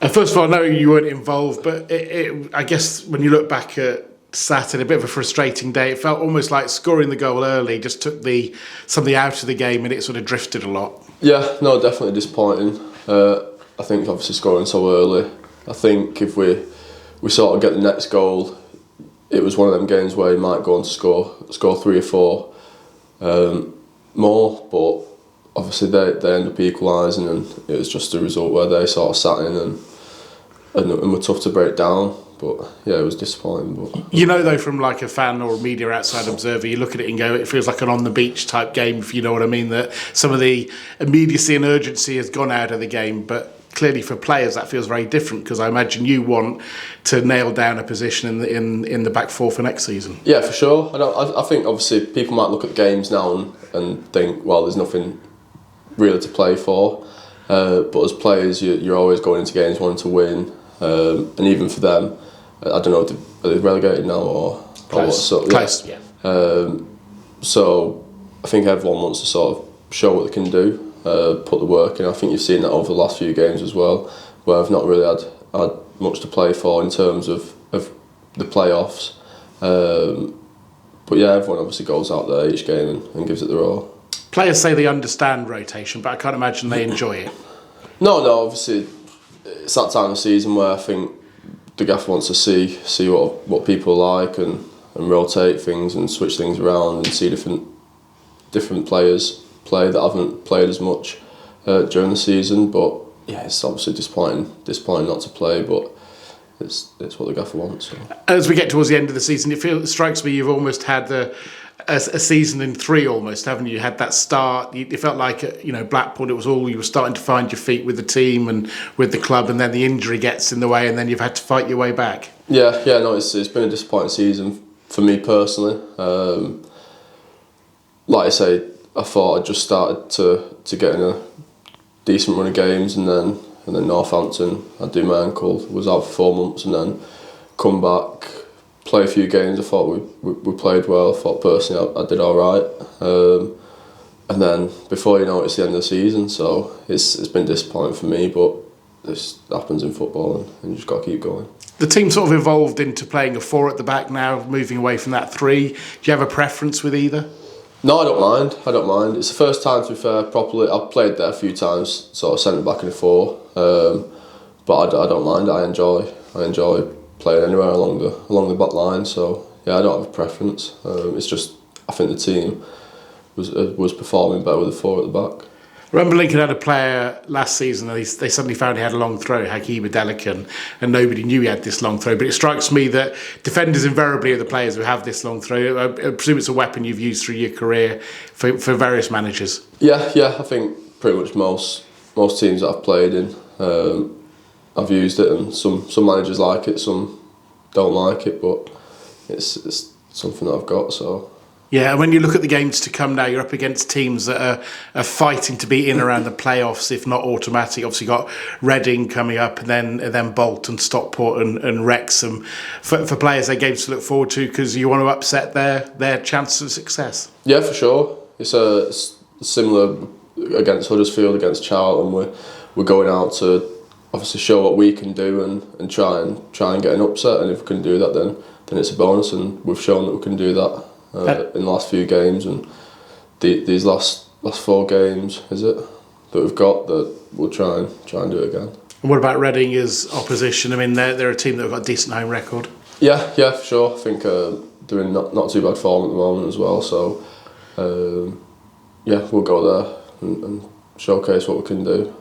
First of all, I know you weren't involved, but I guess when you look back at Saturday, a bit of a frustrating day. It felt almost like scoring the goal early just took something out of the game, and it sort of drifted a lot. Yeah, no, definitely disappointing. I think obviously scoring so early. I think if we sort of get the next goal, it was one of them games where you might go on to score 3 or 4 more, but obviously they end up equalising, and it was just a result where they sort of sat in and were tough to break down. But yeah, it was disappointing. But you know, though, from like a fan or a media outside observer, you look at it and go, it feels like an on the beach type game, if you know what I mean. That some of the immediacy and urgency has gone out of the game, but clearly for players that feels very different, because I imagine you want to nail down a position in the back four for next season. Yeah, for sure. I think obviously people might look at games now and think, well, there's nothing really to play for. But as players, you're always going into games wanting to win, and even for them, I don't know, are they relegated now or what? So, Yeah. So I think everyone wants to sort of show what they can do, put the work in. I think you've seen that over the last few games as well, where I've not really had much to play for in terms of the playoffs. But yeah, everyone obviously goes out there each game and gives it their all. Players say they understand rotation, but I can't imagine they enjoy it. No, obviously it's that time of the season where I think the gaffer wants to see what people like and rotate things and switch things around and see different players play that haven't played as much during the season. But yeah, it's obviously disappointing not to play, but it's what the gaffer wants. So. As we get towards the end of the season, it strikes me you've almost had a season in 3 almost, haven't you? You had that start. It felt like, Blackpool, it was all, you were starting to find your feet with the team and with the club, and then the injury gets in the way, and then you've had to fight your way back. Yeah, no, it's been a disappointing season for me personally. Like I say, I thought I'd just started to get in a decent run of games, and then Northampton, I do my ankle, was out for 4 months, and then come back, play a few games. I thought we played well. I thought personally I did all right, and then before you know it's the end of the season. So it's been disappointing for me, but this happens in football, and you just got to keep going. The team sort of evolved into playing a 4 at the back now, moving away from that 3. Do you have a preference with either? No, I don't mind. It's the first time, to be fair, properly. I've played there a few times, sort of centre back in a 4, but I don't mind. I enjoy playing anywhere along the back line. So yeah, I don't have a preference. It's just I think the team was performing better with a 4 at the back. I remember Lincoln had a player last season, and they suddenly found he had a long throw, Hakeem Adelican, and nobody knew he had this long throw. But it strikes me that defenders invariably are the players who have this long throw. I presume it's a weapon you've used through your career for various managers. Yeah, I think pretty much most teams that I've played in, I've used it, and some managers like it, some don't like it, but it's something that I've got, so. Yeah, and when you look at the games to come now, you're up against teams that are fighting to be in around the playoffs, if not automatic. Obviously, you've got Reading coming up, and then Bolton, Stockport, and Wrexham. For players, they're games to look forward to because you want to upset their chances of success. Yeah, for sure. It's similar against Huddersfield, against Charlton. We're going out to obviously show what we can do and try and get an upset. And if we can do that, then it's a bonus. And we've shown that we can do that. In the last few games, and these last 4 games, is it, that we've got, that we'll try and do it again. And what about Reading as opposition? I mean, they're a team that have got a decent home record. Yeah, for sure. I think they're in not too bad form at the moment as well. So yeah, we'll go there and showcase what we can do.